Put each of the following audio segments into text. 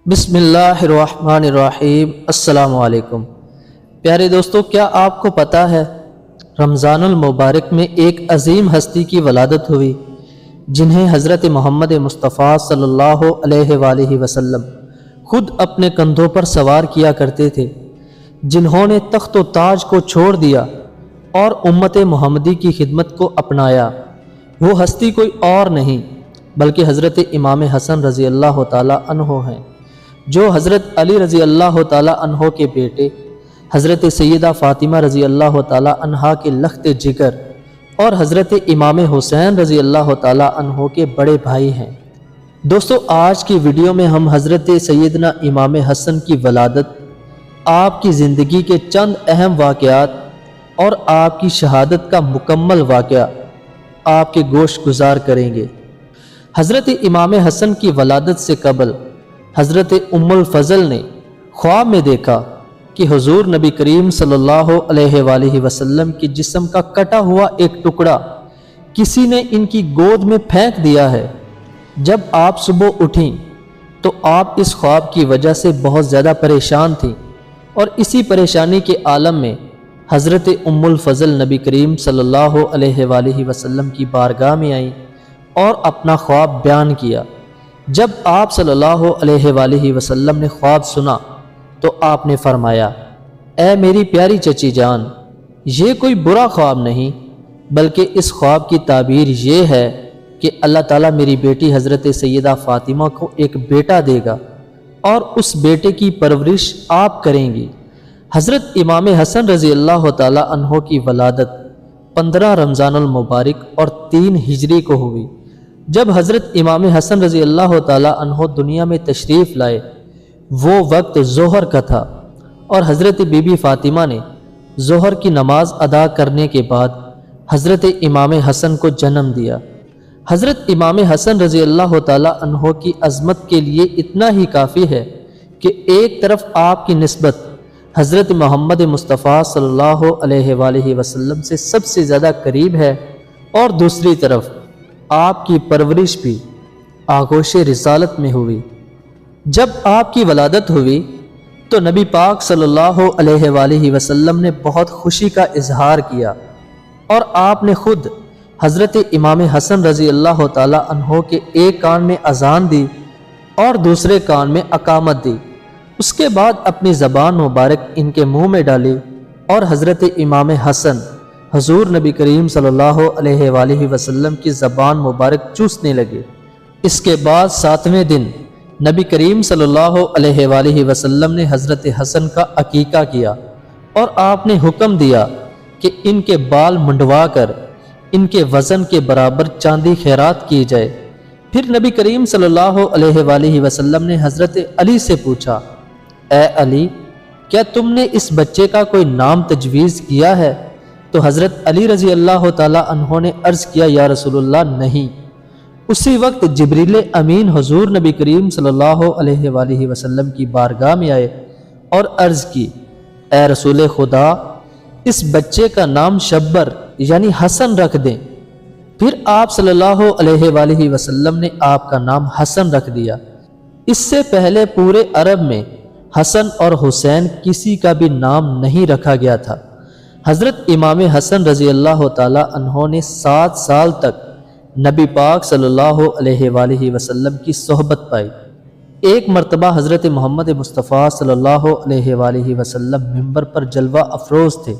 بسم اللہ الرحمن الرحیم۔ السلام علیکم پیارے دوستو، کیا آپ کو پتہ ہے رمضان المبارک میں ایک عظیم ہستی کی ولادت ہوئی جنہیں حضرت محمد مصطفیٰ صلی اللہ علیہ وآلہ وسلم خود اپنے کندھوں پر سوار کیا کرتے تھے، جنہوں نے تخت و تاج کو چھوڑ دیا اور امت محمدی کی خدمت کو اپنایا۔ وہ ہستی کوئی اور نہیں بلکہ حضرت امام حسن رضی اللہ تعالی عنہ ہیں، جو حضرت علی رضی اللہ تعالی عنہ کے بیٹے، حضرت سیدہ فاطمہ رضی اللہ تعالی عنہا کے لخت جگر اور حضرت امام حسین رضی اللہ تعالی عنہ کے بڑے بھائی ہیں۔ دوستو، آج کی ویڈیو میں ہم حضرت سیدنا امام حسن کی ولادت، آپ کی زندگی کے چند اہم واقعات اور آپ کی شہادت کا مکمل واقعہ آپ کے گوش گزار کریں گے۔ حضرت امام حسن کی ولادت سے قبل حضرت ام الفضل نے خواب میں دیکھا کہ حضور نبی کریم صلی اللہ علیہ وآلہ وسلم کے جسم کا کٹا ہوا ایک ٹکڑا کسی نے ان کی گود میں پھینک دیا ہے۔ جب آپ صبح اٹھیں تو آپ اس خواب کی وجہ سے بہت زیادہ پریشان تھیں، اور اسی پریشانی کے عالم میں حضرت ام الفضل نبی کریم صلی اللہ علیہ وآلہ وسلم کی بارگاہ میں آئیں اور اپنا خواب بیان کیا۔ جب آپ صلی اللہ علیہ وآلہ وسلم نے خواب سنا تو آپ نے فرمایا، اے میری پیاری چچی جان، یہ کوئی برا خواب نہیں، بلکہ اس خواب کی تعبیر یہ ہے کہ اللہ تعالیٰ میری بیٹی حضرت سیدہ فاطمہ کو ایک بیٹا دے گا اور اس بیٹے کی پرورش آپ کریں گی۔ حضرت امام حسن رضی اللہ تعالی عنہ کی ولادت 15 رمضان المبارک اور 3 ہجری کو ہوئی۔ جب حضرت امام حسن رضی اللہ تعالی عنہ دنیا میں تشریف لائے، وہ وقت ظہر کا تھا، اور حضرت بی بی فاطمہ نے ظہر کی نماز ادا کرنے کے بعد حضرت امام حسن کو جنم دیا۔ حضرت امام حسن رضی اللہ تعالی عنہ کی عظمت کے لیے اتنا ہی کافی ہے کہ ایک طرف آپ کی نسبت حضرت محمد مصطفیٰ صلی اللہ علیہ وآلہ وسلم سے سب سے زیادہ قریب ہے، اور دوسری طرف آپ کی پرورش بھی آغوش رسالت میں ہوئی۔ جب آپ کی ولادت ہوئی تو نبی پاک صلی اللہ علیہ وآلہ وسلم نے بہت خوشی کا اظہار کیا، اور آپ نے خود حضرت امام حسن رضی اللہ تعالی عنہ کے ایک کان میں اذان دی اور دوسرے کان میں اقامت دی۔ اس کے بعد اپنی زبان مبارک ان کے منہ میں ڈالی اور حضرت امام حسن حضور نبی کریم صلی اللہ علیہ وآلہ وسلم کی زبان مبارک چوسنے لگے۔ اس کے بعد 7ویں دن نبی کریم صلی اللہ علیہ وآلہ وسلم نے حضرت حسن کا عقیقہ کیا، اور آپ نے حکم دیا کہ ان کے بال منڈوا کر ان کے وزن کے برابر چاندی خیرات کی جائے۔ پھر نبی کریم صلی اللہ علیہ وآلہ وسلم نے حضرت علی سے پوچھا، اے علی، کیا تم نے اس بچے کا کوئی نام تجویز کیا ہے؟ تو حضرت علی رضی اللہ تعالی عنہ نے عرض کیا، یا رسول اللہ، نہیں۔ اسی وقت جبریل امین حضور نبی کریم صلی اللہ علیہ وآلہ وسلم کی بارگاہ میں آئے اور عرض کی، اے رسول خدا، اس بچے کا نام شبر یعنی حسن رکھ دیں۔ پھر آپ صلی اللہ علیہ وآلہ وسلم نے آپ کا نام حسن رکھ دیا۔ اس سے پہلے پورے عرب میں حسن اور حسین کسی کا بھی نام نہیں رکھا گیا تھا۔ حضرت امام حسن رضی اللہ تعالی عنہ نے 7 سال تک نبی پاک صلی اللہ علیہ وآلہ وسلم کی صحبت پائی۔ ایک مرتبہ حضرت محمد مصطفیٰ صلی اللہ علیہ وآلہ وسلم منبر پر جلوہ افروز تھے،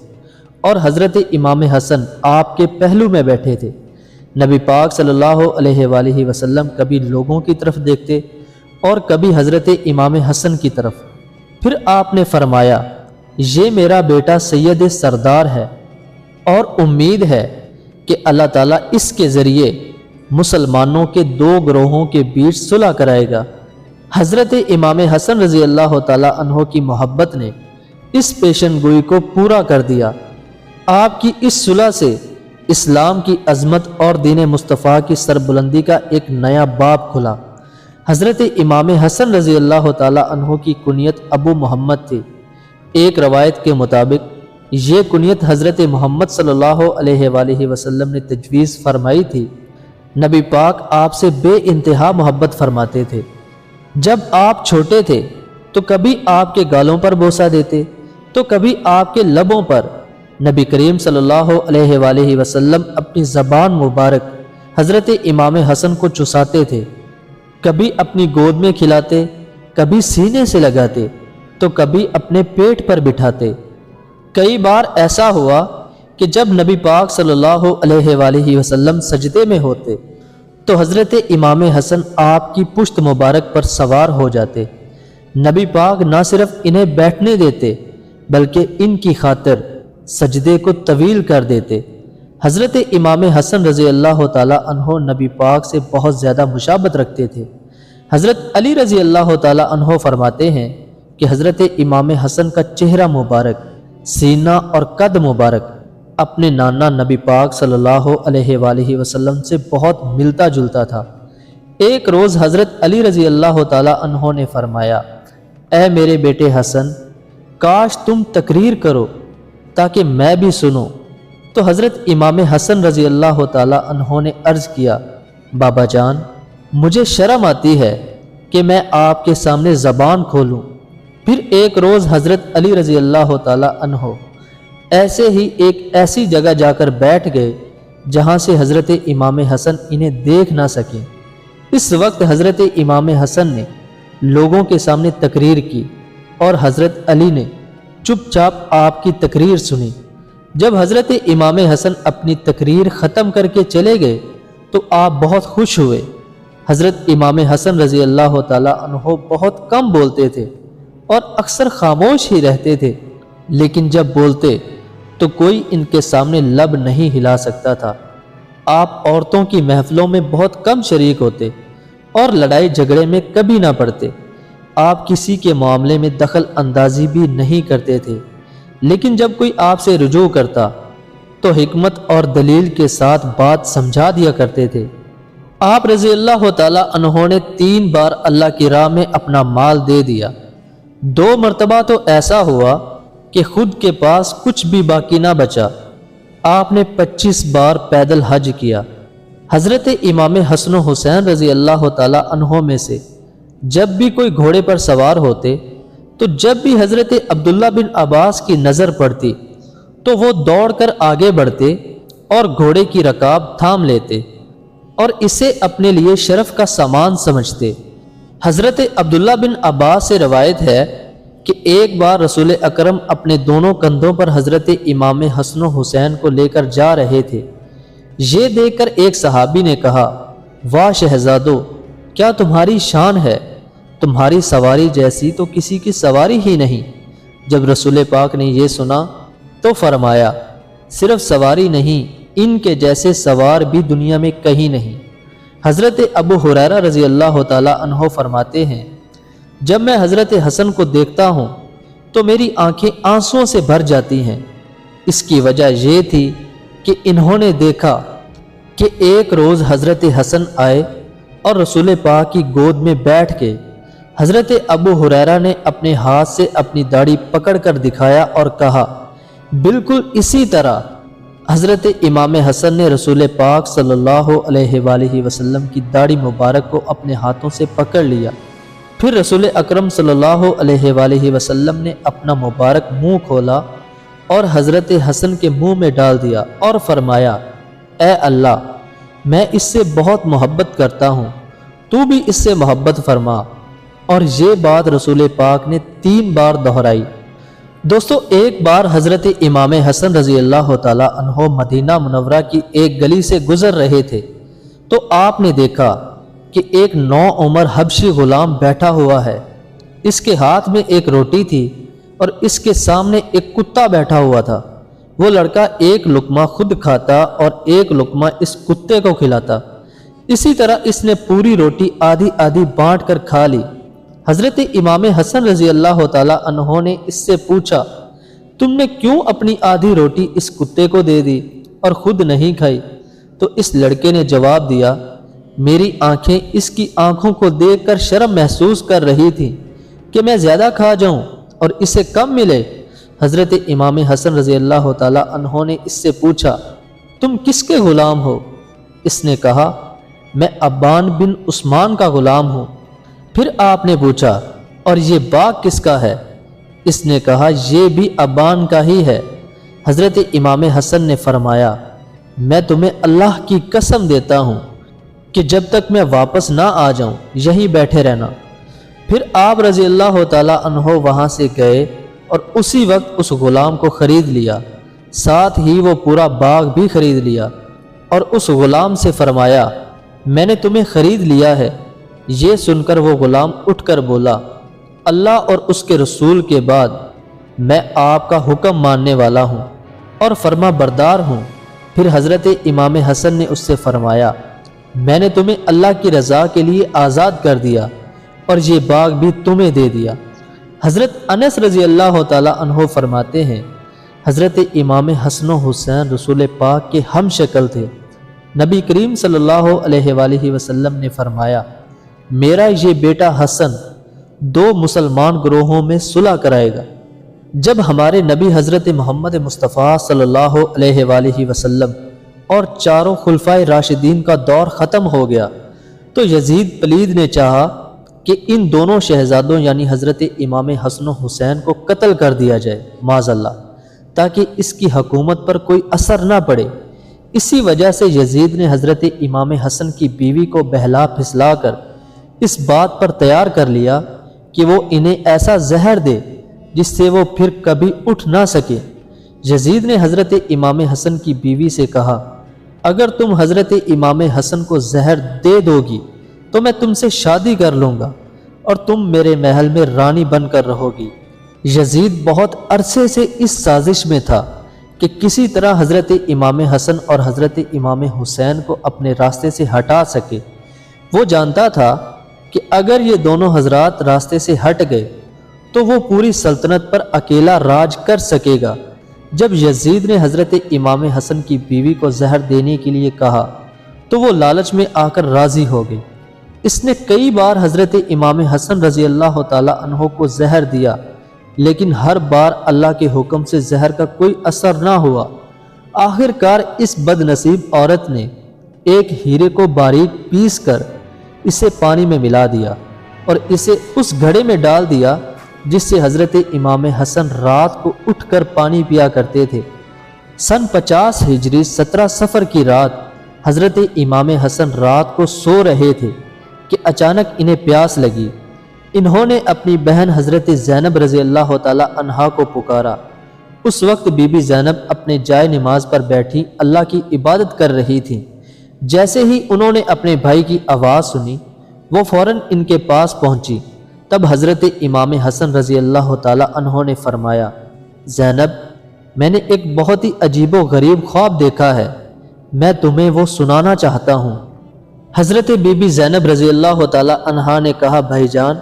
اور حضرت امام حسن آپ کے پہلو میں بیٹھے تھے۔ نبی پاک صلی اللہ علیہ وآلہ وسلم کبھی لوگوں کی طرف دیکھتے اور کبھی حضرت امام حسن کی طرف۔ پھر آپ نے فرمایا، یہ میرا بیٹا سید سردار ہے، اور امید ہے کہ اللہ تعالیٰ اس کے ذریعے مسلمانوں کے 2 گروہوں کے بیچ صلح کرائے گا۔ حضرت امام حسن رضی اللہ تعالی عنہ کی محبت نے اس پیشن گوئی کو پورا کر دیا۔ آپ کی اس صلح سے اسلام کی عظمت اور دین مصطفیٰ کی سربلندی کا ایک نیا باب کھلا۔ حضرت امام حسن رضی اللہ تعالی عنہ کی کنیت ابو محمد تھی۔ ایک روایت کے مطابق یہ کنیت حضرت محمد صلی اللہ علیہ وآلہ وسلم نے تجویز فرمائی تھی۔ نبی پاک آپ سے بے انتہا محبت فرماتے تھے، جب آپ چھوٹے تھے تو کبھی آپ کے گالوں پر بوسہ دیتے تو کبھی آپ کے لبوں پر۔ نبی کریم صلی اللہ علیہ وآلہ وسلم اپنی زبان مبارک حضرت امام حسن کو چساتے تھے، کبھی اپنی گود میں کھلاتے، کبھی سینے سے لگاتے تو کبھی اپنے پیٹ پر بٹھاتے۔ کئی بار ایسا ہوا کہ جب نبی پاک صلی اللہ علیہ وآلہ وسلم سجدے میں ہوتے تو حضرت امام حسن آپ کی پشت مبارک پر سوار ہو جاتے۔ نبی پاک نہ صرف انہیں بیٹھنے دیتے بلکہ ان کی خاطر سجدے کو طویل کر دیتے۔ حضرت امام حسن رضی اللہ تعالیٰ عنہ نبی پاک سے بہت زیادہ مشابہت رکھتے تھے۔ حضرت علی رضی اللہ تعالیٰ عنہ فرماتے ہیں کہ حضرت امام حسن کا چہرہ مبارک، سینہ اور قد مبارک اپنے نانا نبی پاک صلی اللہ علیہ وآلہ وسلم سے بہت ملتا جلتا تھا۔ ایک روز حضرت علی رضی اللہ تعالیٰ عنہ نے فرمایا، اے میرے بیٹے حسن، کاش تم تقریر کرو تاکہ میں بھی سنوں۔ تو حضرت امام حسن رضی اللہ تعالیٰ عنہ نے عرض کیا، بابا جان، مجھے شرم آتی ہے کہ میں آپ کے سامنے زبان کھولوں۔ پھر ایک روز حضرت علی رضی اللہ تعالیٰ عنہ ایسے ہی ایک ایسی جگہ جا کر بیٹھ گئے جہاں سے حضرت امام حسن انہیں دیکھ نہ سکیں۔ اس وقت حضرت امام حسن نے لوگوں کے سامنے تقریر کی اور حضرت علی نے چپ چاپ آپ کی تقریر سنی۔ جب حضرت امام حسن اپنی تقریر ختم کر کے چلے گئے تو آپ بہت خوش ہوئے۔ حضرت امام حسن رضی اللہ تعالیٰ عنہ بہت کم بولتے تھے اور اکثر خاموش ہی رہتے تھے، لیکن جب بولتے تو کوئی ان کے سامنے لب نہیں ہلا سکتا تھا۔ آپ عورتوں کی محفلوں میں بہت کم شریک ہوتے اور لڑائی جھگڑے میں کبھی نہ پڑتے۔ آپ کسی کے معاملے میں دخل اندازی بھی نہیں کرتے تھے، لیکن جب کوئی آپ سے رجوع کرتا تو حکمت اور دلیل کے ساتھ بات سمجھا دیا کرتے تھے۔ آپ رضی اللہ تعالیٰ عنہ نے 3 بار اللہ کی راہ میں اپنا مال دے دیا۔ 2 مرتبہ تو ایسا ہوا کہ خود کے پاس کچھ بھی باقی نہ بچا۔ آپ نے 25 بار پیدل حج کیا۔ حضرت امام حسن و حسین رضی اللہ تعالیٰ عنہ میں سے جب بھی کوئی گھوڑے پر سوار ہوتے تو جب بھی حضرت عبداللہ بن عباس کی نظر پڑتی تو وہ دوڑ کر آگے بڑھتے اور گھوڑے کی رکاب تھام لیتے اور اسے اپنے لیے شرف کا سامان سمجھتے۔ حضرت عبداللہ بن عباس سے روایت ہے کہ ایک بار رسول اکرم اپنے دونوں کندھوں پر حضرت امام حسن و حسین کو لے کر جا رہے تھے۔ یہ دیکھ کر ایک صحابی نے کہا، واہ شہزادو، کیا تمہاری شان ہے، تمہاری سواری جیسی تو کسی کی سواری ہی نہیں۔ جب رسول پاک نے یہ سنا تو فرمایا، صرف سواری نہیں، ان کے جیسے سوار بھی دنیا میں کہیں نہیں۔ حضرت ابو ہریرہ رضی اللہ تعالیٰ عنہ فرماتے ہیں، جب میں حضرت حسن کو دیکھتا ہوں تو میری آنکھیں آنسوؤں سے بھر جاتی ہیں۔ اس کی وجہ یہ تھی کہ انہوں نے دیکھا کہ ایک روز حضرت حسن آئے اور رسول پاک کی گود میں بیٹھ کے حضرت ابو ہریرہ نے اپنے ہاتھ سے اپنی داڑھی پکڑ کر دکھایا اور کہا، بالکل اسی طرح حضرت امام حسن نے رسول پاک صلی اللہ علیہ وآلہ وسلم کی داڑھی مبارک کو اپنے ہاتھوں سے پکڑ لیا۔ پھر رسول اکرم صلی اللہ علیہ وآلہ وسلم نے اپنا مبارک منہ کھولا اور حضرت حسن کے منہ میں ڈال دیا اور فرمایا، اے اللہ، میں اس سے بہت محبت کرتا ہوں، تو بھی اس سے محبت فرما۔ اور یہ بات رسول پاک نے 3 بار دہرائی۔ دوستو، ایک بار حضرت امام حسن رضی اللہ تعالیٰ عنہ مدینہ منورہ کی ایک گلی سے گزر رہے تھے تو آپ نے دیکھا کہ ایک نوعمر حبشی غلام بیٹھا ہوا ہے۔ اس کے ہاتھ میں ایک روٹی تھی اور اس کے سامنے ایک کتا بیٹھا ہوا تھا۔ وہ لڑکا ایک لقمہ خود کھاتا اور ایک لقمہ اس کتے کو کھلاتا۔ اسی طرح اس نے پوری روٹی آدھی آدھی بانٹ کر کھا لی۔ حضرت امام حسن رضی اللہ تعالیٰ عنہ نے اس سے پوچھا، تم نے کیوں اپنی آدھی روٹی اس کتے کو دے دی اور خود نہیں کھائی؟ تو اس لڑکے نے جواب دیا، میری آنکھیں اس کی آنکھوں کو دیکھ کر شرم محسوس کر رہی تھی کہ میں زیادہ کھا جاؤں اور اسے کم ملے۔ حضرت امام حسن رضی اللہ تعالیٰ عنہ نے اس سے پوچھا، تم کس کے غلام ہو؟ اس نے کہا، میں ابان بن عثمان کا غلام ہوں۔ پھر آپ نے پوچھا اور یہ باغ کس کا ہے؟ اس نے کہا یہ بھی ابان کا ہی ہے۔ حضرت امام حسن نے فرمایا میں تمہیں اللہ کی قسم دیتا ہوں کہ جب تک میں واپس نہ آ جاؤں یہیں بیٹھے رہنا۔ پھر آپ رضی اللہ تعالیٰ عنہ وہاں سے گئے اور اسی وقت اس غلام کو خرید لیا، ساتھ ہی وہ پورا باغ بھی خرید لیا، اور اس غلام سے فرمایا میں نے تمہیں خرید لیا ہے۔ یہ سن کر وہ غلام اٹھ کر بولا اللہ اور اس کے رسول کے بعد میں آپ کا حکم ماننے والا ہوں اور فرما بردار ہوں۔ پھر حضرت امام حسن نے اس سے فرمایا میں نے تمہیں اللہ کی رضا کے لیے آزاد کر دیا اور یہ باغ بھی تمہیں دے دیا۔ حضرت انس رضی اللہ تعالی عنہ فرماتے ہیں حضرت امام حسن و حسین رسول پاک کے ہم شکل تھے۔ نبی کریم صلی اللہ علیہ وآلہ وسلم نے فرمایا میرا یہ بیٹا حسن 2 مسلمان گروہوں میں صلح کرائے گا۔ جب ہمارے نبی حضرت محمد مصطفیٰ صلی اللہ علیہ وآلہ وسلم اور 4 خلفائے راشدین کا دور ختم ہو گیا تو یزید پلید نے چاہا کہ ان دونوں شہزادوں یعنی حضرت امام حسن و حسین کو قتل کر دیا جائے معاذ اللہ، تاکہ اس کی حکومت پر کوئی اثر نہ پڑے۔ اسی وجہ سے یزید نے حضرت امام حسن کی بیوی کو بہلا پھسلا کر اس بات پر تیار کر لیا کہ وہ انہیں ایسا زہر دے جس سے وہ پھر کبھی اٹھ نہ سکے۔ یزید نے حضرت امام حسن کی بیوی سے کہا اگر تم حضرت امام حسن کو زہر دے دو گی تو میں تم سے شادی کر لوں گا اور تم میرے محل میں رانی بن کر رہو گی۔ یزید بہت عرصے سے اس سازش میں تھا کہ کسی طرح حضرت امام حسن اور حضرت امام حسین کو اپنے راستے سے ہٹا سکے۔ وہ جانتا تھا کہ اگر یہ دونوں حضرات راستے سے ہٹ گئے تو وہ پوری سلطنت پر اکیلا راج کر سکے گا۔ جب یزید نے حضرت امام حسن کی بیوی کو زہر دینے کے لیے کہا تو وہ لالچ میں آ کر راضی ہو گئی۔ اس نے کئی بار حضرت امام حسن رضی اللہ تعالی عنہ کو زہر دیا لیکن ہر بار اللہ کے حکم سے زہر کا کوئی اثر نہ ہوا۔ آخر کار اس بد نصیب عورت نے ایک ہیرے کو باریک پیس کر اسے پانی میں ملا دیا اور اسے اس گھڑے میں ڈال دیا جس سے حضرت امام حسن رات کو اٹھ کر پانی پیا کرتے تھے۔ سن 50 ہجری 17 صفر کی رات حضرت امام حسن رات کو سو رہے تھے کہ اچانک انہیں پیاس لگی۔ انہوں نے اپنی بہن حضرت زینب رضی اللہ تعالی عنہا کو پکارا۔ اس وقت بی بی زینب اپنے جائے نماز پر بیٹھی اللہ کی عبادت کر رہی تھیں۔ جیسے ہی انہوں نے اپنے بھائی کی آواز سنی وہ فوراً ان کے پاس پہنچی۔ تب حضرت امام حسن رضی اللہ تعالی عنہ نے فرمایا زینب میں نے ایک بہت ہی عجیب و غریب خواب دیکھا ہے، میں تمہیں وہ سنانا چاہتا ہوں۔ حضرت بی بی زینب رضی اللہ تعالی عنہا نے کہا بھائی جان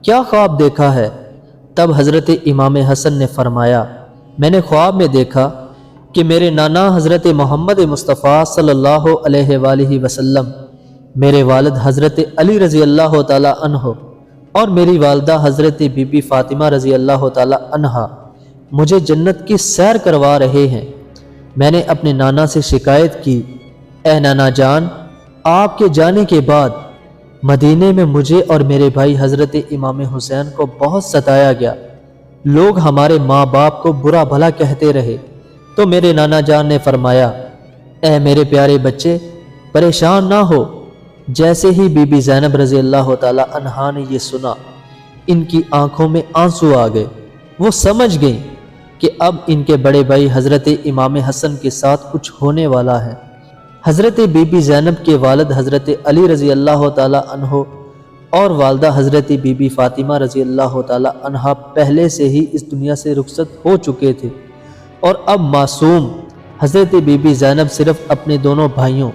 کیا خواب دیکھا ہے؟ تب حضرت امام حسن نے فرمایا میں نے خواب میں دیکھا کہ میرے نانا حضرت محمد مصطفیٰ صلی اللہ علیہ وآلہ وسلم، میرے والد حضرت علی رضی اللہ تعالی عنہ اور میری والدہ حضرت بی بی فاطمہ رضی اللہ تعالی عنہا مجھے جنت کی سیر کروا رہے ہیں۔ میں نے اپنے نانا سے شکایت کی اے نانا جان آپ کے جانے کے بعد مدینے میں مجھے اور میرے بھائی حضرت امام حسین کو بہت ستایا گیا، لوگ ہمارے ماں باپ کو برا بھلا کہتے رہے۔ تو میرے نانا جان نے فرمایا اے میرے پیارے بچے پریشان نہ ہو۔ جیسے ہی بی بی زینب رضی اللہ تعالی عنہا نے یہ سنا ان کی آنکھوں میں آنسو آ گئے۔ وہ سمجھ گئیں کہ اب ان کے بڑے بھائی حضرت امام حسن کے ساتھ کچھ ہونے والا ہے۔ حضرت بی بی زینب کے والد حضرت علی رضی اللہ تعالی عنہ اور والدہ حضرت بی بی فاطمہ رضی اللہ تعالی عنہا پہلے سے ہی اس دنیا سے رخصت ہو چکے تھے اور اب معصوم حضرت بی بی زینب صرف اپنے دونوں بھائیوں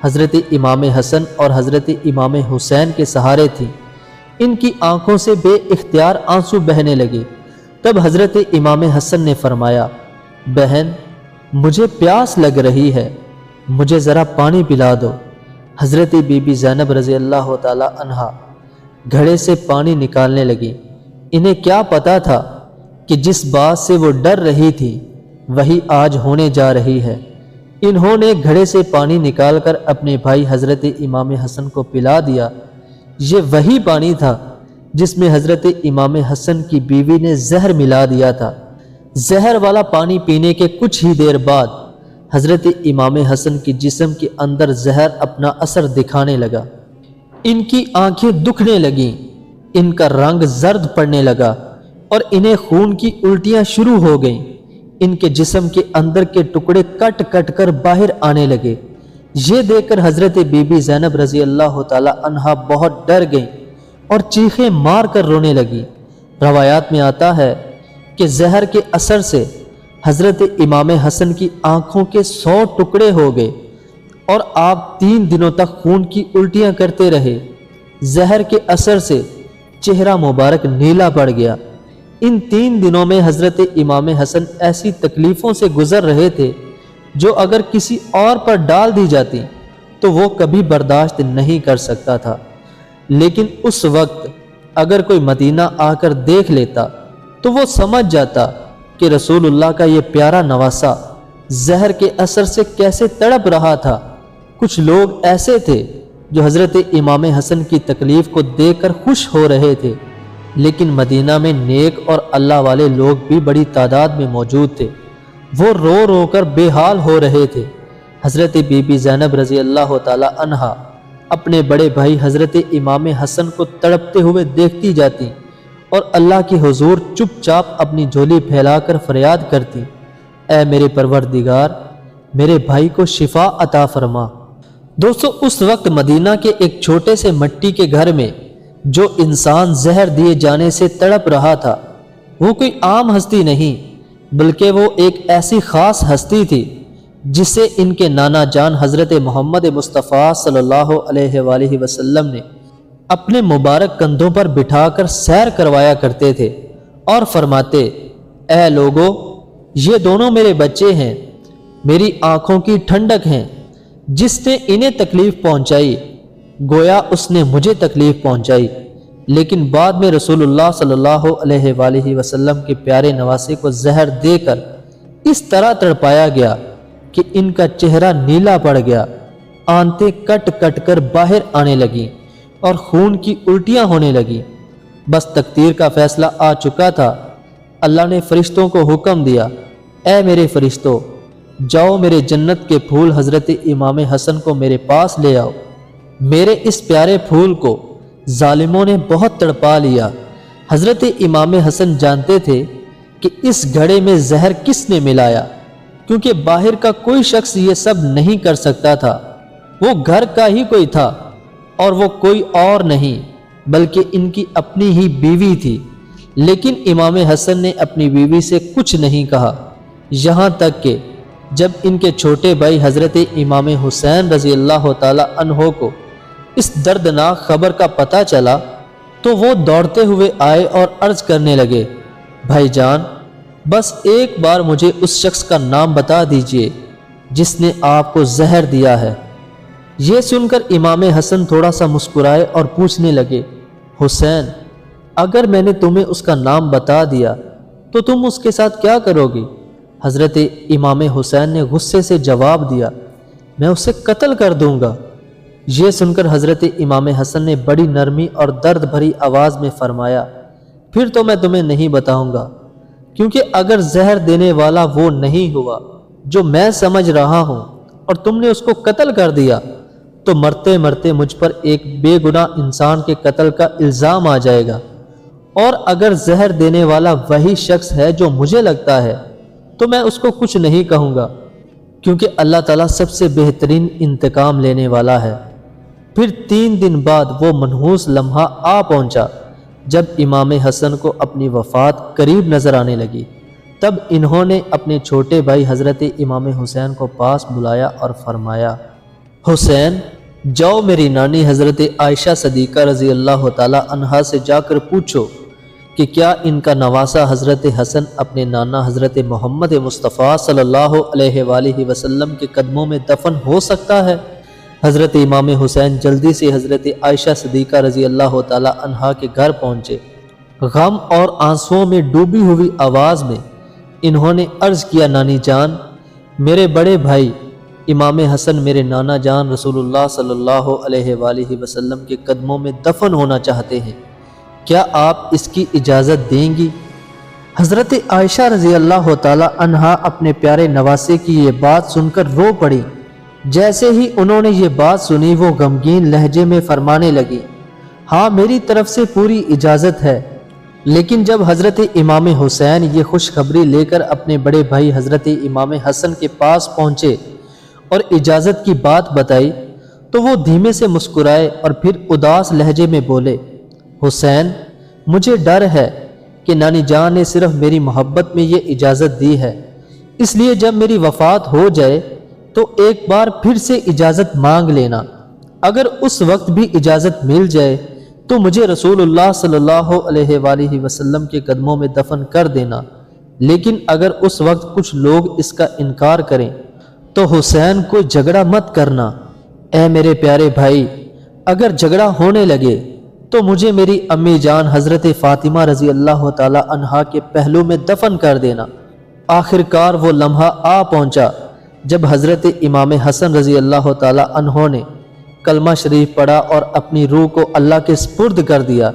حضرت امام حسن اور حضرت امام حسین کے سہارے تھی۔ ان کی آنکھوں سے بے اختیار آنسو بہنے لگے۔ تب حضرت امام حسن نے فرمایا بہن مجھے پیاس لگ رہی ہے، مجھے ذرا پانی پلا دو۔ حضرت بی بی زینب رضی اللہ تعالی عنہا گھڑے سے پانی نکالنے لگی۔ انہیں کیا پتا تھا کہ جس بات سے وہ ڈر رہی تھی وہی آج ہونے جا رہی ہے۔ انہوں نے گھڑے سے پانی نکال کر اپنے بھائی حضرت امام حسن کو پلا دیا۔ یہ وہی پانی تھا جس میں حضرت امام حسن کی بیوی نے زہر ملا دیا تھا۔ زہر والا پانی پینے کے کچھ ہی دیر بعد حضرت امام حسن کی جسم کے اندر زہر اپنا اثر دکھانے لگا۔ ان کی آنکھیں دکھنے لگیں، ان کا رنگ زرد پڑنے لگا اور انہیں خون کی الٹیاں شروع ہو گئیں۔ ان کے جسم کے اندر کے ٹکڑے کٹ کٹ کر باہر آنے لگے۔ یہ دیکھ کر حضرت بی بی زینب رضی اللہ تعالی عنہا بہت ڈر گئیں اور چیخیں مار کر رونے لگی۔ روایات میں آتا ہے کہ زہر کے اثر سے حضرت امام حسن کی آنکھوں کے 100 ٹکڑے ہو گئے اور آپ 3 دنوں تک خون کی الٹیاں کرتے رہے۔ زہر کے اثر سے چہرہ مبارک نیلا پڑ گیا۔ ان 3 دنوں میں حضرت امام حسن ایسی تکلیفوں سے گزر رہے تھے جو اگر کسی اور پر ڈال دی جاتی تو وہ کبھی برداشت نہیں کر سکتا تھا، لیکن اس وقت اگر کوئی مدینہ آ کر دیکھ لیتا تو وہ سمجھ جاتا کہ رسول اللہ کا یہ پیارا نواسہ زہر کے اثر سے کیسے تڑپ رہا تھا۔ کچھ لوگ ایسے تھے جو حضرت امام حسن کی تکلیف کو دیکھ کر خوش ہو رہے تھے، لیکن مدینہ میں نیک اور اللہ والے لوگ بھی بڑی تعداد میں موجود تھے۔ وہ رو رو کر بے حال ہو رہے تھے۔ حضرت بی بی زینب رضی اللہ تعالی عنہا اپنے بڑے بھائی حضرت امام حسن کو تڑپتے ہوئے دیکھتی جاتی اور اللہ کے حضور چپ چاپ اپنی جھولی پھیلا کر فریاد کرتی، اے میرے پروردگار، میرے بھائی کو شفا عطا فرما۔ دوستو، اس وقت مدینہ کے ایک چھوٹے سے مٹی کے گھر میں جو انسان زہر دیے جانے سے تڑپ رہا تھا وہ کوئی عام ہستی نہیں، بلکہ وہ ایک ایسی خاص ہستی تھی جسے ان کے نانا جان حضرت محمد مصطفیٰ صلی اللہ علیہ وآلہ وسلم نے اپنے مبارک کندھوں پر بٹھا کر سیر کروایا کرتے تھے اور فرماتے، اے لوگو، یہ دونوں میرے بچے ہیں، میری آنکھوں کی ٹھنڈک ہیں۔ جس نے انہیں تکلیف پہنچائی گویا اس نے مجھے تکلیف پہنچائی، لیکن بعد میں رسول اللہ صلی اللہ علیہ وآلہ وسلم کے پیارے نواسے کو زہر دے کر اس طرح تڑپایا گیا کہ ان کا چہرہ نیلا پڑ گیا، آنتیں کٹ کٹ کر باہر آنے لگیں اور خون کی الٹیاں ہونے لگیں۔ بس تقدیر کا فیصلہ آ چکا تھا۔ اللہ نے فرشتوں کو حکم دیا، اے میرے فرشتوں، جاؤ میرے جنت کے پھول حضرت امام حسن کو میرے پاس لے آؤ۔ میرے اس پیارے پھول کو ظالموں نے بہت تڑپا لیا۔ حضرت امام حسن جانتے تھے کہ اس گھڑے میں زہر کس نے ملایا، کیونکہ باہر کا کوئی شخص یہ سب نہیں کر سکتا تھا۔ وہ گھر کا ہی کوئی تھا اور وہ کوئی اور نہیں بلکہ ان کی اپنی ہی بیوی تھی، لیکن امام حسن نے اپنی بیوی سے کچھ نہیں کہا، یہاں تک کہ جب ان کے چھوٹے بھائی حضرت امام حسین رضی اللہ تعالی عنہ کو اس دردناک خبر کا پتہ چلا تو وہ دوڑتے ہوئے آئے اور عرض کرنے لگے، بھائی جان، بس ایک بار مجھے اس شخص کا نام بتا دیجئے جس نے آپ کو زہر دیا ہے۔ یہ سن کر امام حسن تھوڑا سا مسکرائے اور پوچھنے لگے، حسین، اگر میں نے تمہیں اس کا نام بتا دیا تو تم اس کے ساتھ کیا کرو گی؟ حضرت امام حسین نے غصے سے جواب دیا، میں اسے قتل کر دوں گا۔ یہ سن کر حضرت امام حسن نے بڑی نرمی اور درد بھری آواز میں فرمایا، پھر تو میں تمہیں نہیں بتاؤں گا، کیونکہ اگر زہر دینے والا وہ نہیں ہوا جو میں سمجھ رہا ہوں اور تم نے اس کو قتل کر دیا تو مرتے مرتے مجھ پر ایک بے گناہ انسان کے قتل کا الزام آ جائے گا، اور اگر زہر دینے والا وہی شخص ہے جو مجھے لگتا ہے تو میں اس کو کچھ نہیں کہوں گا، کیونکہ اللہ تعالیٰ سب سے بہترین انتقام لینے والا ہے۔ پھر 3 دن بعد وہ منحوس لمحہ آ پہنچا جب امام حسن کو اپنی وفات قریب نظر آنے لگی۔ تب انہوں نے اپنے چھوٹے بھائی حضرت امام حسین کو پاس بلایا اور فرمایا، حسین، جاؤ میری نانی حضرت عائشہ صدیقہ رضی اللہ تعالی عنہا سے جا کر پوچھو کہ کیا ان کا نواسہ حضرت حسن اپنے نانا حضرت محمد مصطفیٰ صلی اللہ علیہ وآلہ وسلم کے قدموں میں دفن ہو سکتا ہے۔ حضرت امام حسین جلدی سے حضرت عائشہ صدیقہ رضی اللہ تعالی عنہا کے گھر پہنچے۔ غم اور آنسوؤں میں ڈوبی ہوئی آواز میں انہوں نے عرض کیا، نانی جان، میرے بڑے بھائی امام حسن میرے نانا جان رسول اللہ صلی اللہ علیہ وآلہ وسلم کے قدموں میں دفن ہونا چاہتے ہیں۔ کیا آپ اس کی اجازت دیں گی؟ حضرت عائشہ رضی اللہ تعالی عنہا اپنے پیارے نواسے کی یہ بات سن کر رو پڑی۔ جیسے ہی انہوں نے یہ بات سنی وہ غمگین لہجے میں فرمانے لگی، ہاں میری طرف سے پوری اجازت ہے۔ لیکن جب حضرت امام حسین یہ خوشخبری لے کر اپنے بڑے بھائی حضرت امام حسن کے پاس پہنچے اور اجازت کی بات بتائی تو وہ دھیمے سے مسکرائے اور پھر اداس لہجے میں بولے، حسین مجھے ڈر ہے کہ نانی جان نے صرف میری محبت میں یہ اجازت دی ہے، اس لیے جب میری وفات ہو جائے تو ایک بار پھر سے اجازت مانگ لینا، اگر اس وقت بھی اجازت مل جائے تو مجھے رسول اللہ صلی اللہ علیہ وآلہ وسلم کے قدموں میں دفن کر دینا، لیکن اگر اس وقت کچھ لوگ اس کا انکار کریں تو حسین کو جھگڑا مت کرنا۔ اے میرے پیارے بھائی، اگر جھگڑا ہونے لگے تو مجھے میری امی جان حضرت فاطمہ رضی اللہ تعالی عنہا کے پہلو میں دفن کر دینا۔ آخر کار وہ لمحہ آ پہنچا جب حضرت امام حسن رضی اللہ تعالی عنہ نے کلمہ شریف پڑھا اور اپنی روح کو اللہ کے سپرد کر دیا۔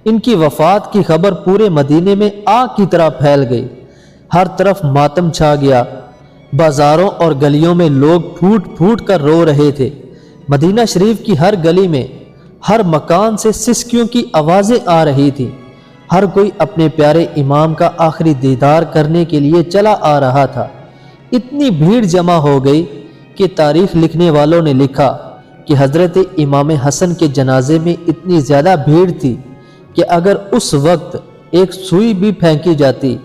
ان کی وفات کی خبر پورے مدینے میں آگ کی طرح پھیل گئی، ہر طرف ماتم چھا گیا، بازاروں اور گلیوں میں لوگ پھوٹ پھوٹ کر رو رہے تھے۔ مدینہ شریف کی ہر گلی میں، ہر مکان سے سسکیوں کی آوازیں آ رہی تھیں، ہر کوئی اپنے پیارے امام کا آخری دیدار کرنے کے لیے چلا آ رہا تھا۔ اتنی بھیڑ جمع ہو گئی کہ تاریخ لکھنے والوں نے لکھا کہ حضرت امام حسن کے جنازے میں اتنی زیادہ بھیڑ تھی کہ اگر اس وقت ایک سوئی بھی پھینکی جاتی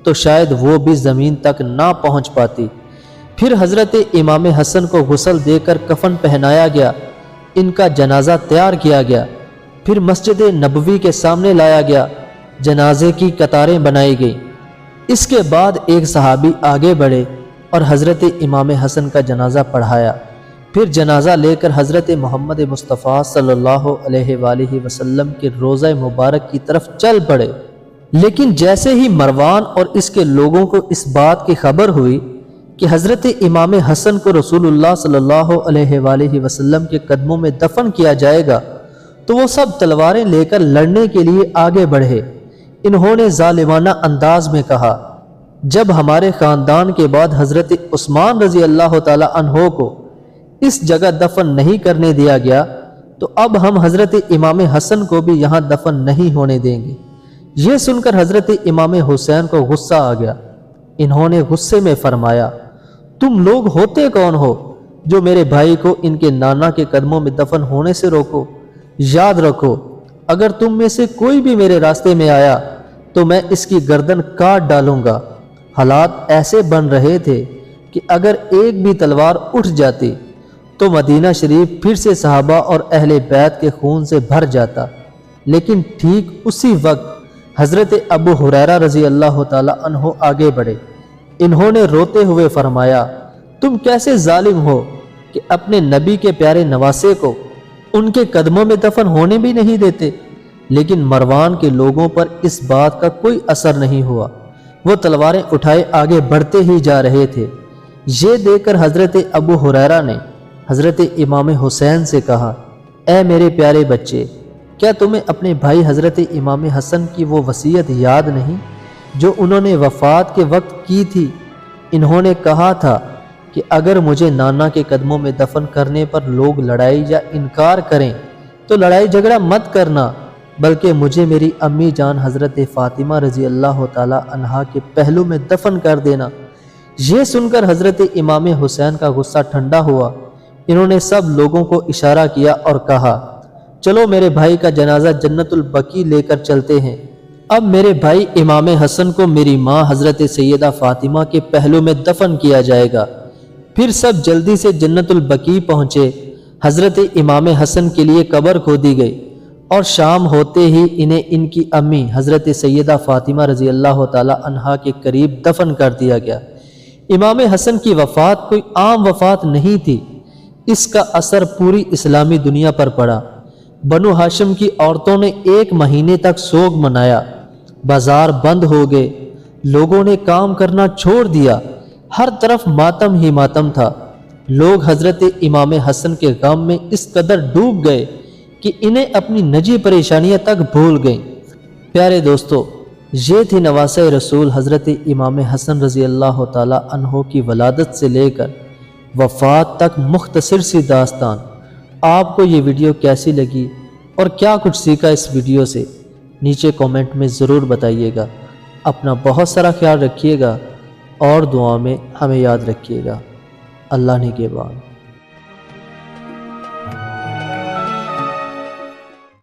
تو شاید وہ بھی زمین تک نہ پہنچ پاتی۔ پھر حضرت امام حسن کو غسل دے کر کفن پہنایا گیا، ان کا جنازہ تیار کیا گیا، پھر مسجد نبوی کے سامنے لایا گیا، جنازے کی قطاریں بنائی گئیں۔ اس کے بعد ایک صحابی آگے بڑھے اور حضرت امام حسن کا جنازہ پڑھایا، پھر جنازہ لے کر حضرت محمد مصطفیٰ صلی اللہ علیہ وآلہ وسلم کے روضہ مبارک کی طرف چل پڑے۔ لیکن جیسے ہی مروان اور اس کے لوگوں کو اس بات کی خبر ہوئی کہ حضرت امام حسن کو رسول اللہ صلی اللہ علیہ وآلہ وسلم کے قدموں میں دفن کیا جائے گا تو وہ سب تلواریں لے کر لڑنے کے لیے آگے بڑھے۔ انہوں نے ظالمانہ انداز میں کہا، جب ہمارے خاندان کے بعد حضرت عثمان رضی اللہ تعالی عنہ کو اس جگہ دفن نہیں کرنے دیا گیا تو اب ہم حضرت امام حسن کو بھی یہاں دفن نہیں ہونے دیں گے۔ یہ سن کر حضرت امام حسین کو غصہ آ گیا۔ انہوں نے غصے میں فرمایا، تم لوگ ہوتے کون ہو جو میرے بھائی کو ان کے نانا کے قدموں میں دفن ہونے سے روکو؟ یاد رکھو، اگر تم میں سے کوئی بھی میرے راستے میں آیا تو میں اس کی گردن کاٹ ڈالوں گا۔ حالات ایسے بن رہے تھے کہ اگر ایک بھی تلوار اٹھ جاتی تو مدینہ شریف پھر سے صحابہ اور اہل بیت کے خون سے بھر جاتا۔ لیکن ٹھیک اسی وقت حضرت ابو ہریرہ رضی اللہ تعالی عنہ آگے بڑھے۔ انہوں نے روتے ہوئے فرمایا، تم کیسے ظالم ہو کہ اپنے نبی کے پیارے نواسے کو ان کے قدموں میں دفن ہونے بھی نہیں دیتے؟ لیکن مروان کے لوگوں پر اس بات کا کوئی اثر نہیں ہوا، وہ تلواریں اٹھائے آگے بڑھتے ہی جا رہے تھے۔ یہ دیکھ کر حضرت ابو ہریرہ نے حضرت امام حسین سے کہا، اے میرے پیارے بچے، کیا تمہیں اپنے بھائی حضرت امام حسن کی وہ وصیت یاد نہیں جو انہوں نے وفات کے وقت کی تھی؟ انہوں نے کہا تھا کہ اگر مجھے نانا کے قدموں میں دفن کرنے پر لوگ لڑائی یا انکار کریں تو لڑائی جھگڑا مت کرنا، بلکہ مجھے میری امی جان حضرت فاطمہ رضی اللہ تعالی عنہا کے پہلو میں دفن کر دینا۔ یہ سن کر حضرت امام حسین کا غصہ ٹھنڈا ہوا۔ انہوں نے سب لوگوں کو اشارہ کیا اور کہا، چلو میرے بھائی کا جنازہ جنت البقیع لے کر چلتے ہیں۔ اب میرے بھائی امام حسن کو میری ماں حضرت سیدہ فاطمہ کے پہلو میں دفن کیا جائے گا۔ پھر سب جلدی سے جنت البقیع پہنچے۔ حضرت امام حسن کے لیے قبر کھودی گئی اور شام ہوتے ہی انہیں ان کی امی حضرت سیدہ فاطمہ رضی اللہ تعالی عنہا کے قریب دفن کر دیا گیا۔ امام حسن کی وفات کوئی عام وفات نہیں تھی، اس کا اثر پوری اسلامی دنیا پر پڑا۔ بنو ہاشم کی عورتوں نے 1 مہینے تک سوگ منایا، بازار بند ہو گئے، لوگوں نے کام کرنا چھوڑ دیا، ہر طرف ماتم ہی ماتم تھا۔ لوگ حضرت امام حسن کے غم میں اس قدر ڈوب گئے کہ انہیں اپنی نجی پریشانیاں تک بھول گئیں۔ پیارے دوستو، یہ تھی نواسہ رسول حضرت امام حسن رضی اللہ تعالیٰ عنہ کی ولادت سے لے کر وفات تک مختصر سی داستان۔ آپ کو یہ ویڈیو کیسی لگی اور کیا کچھ سیکھا اس ویڈیو سے، نیچے کومنٹ میں ضرور بتائیے گا۔ اپنا بہت سارا خیال رکھیے گا اور دعا میں ہمیں یاد رکھیے گا۔ اللہ نگہبان۔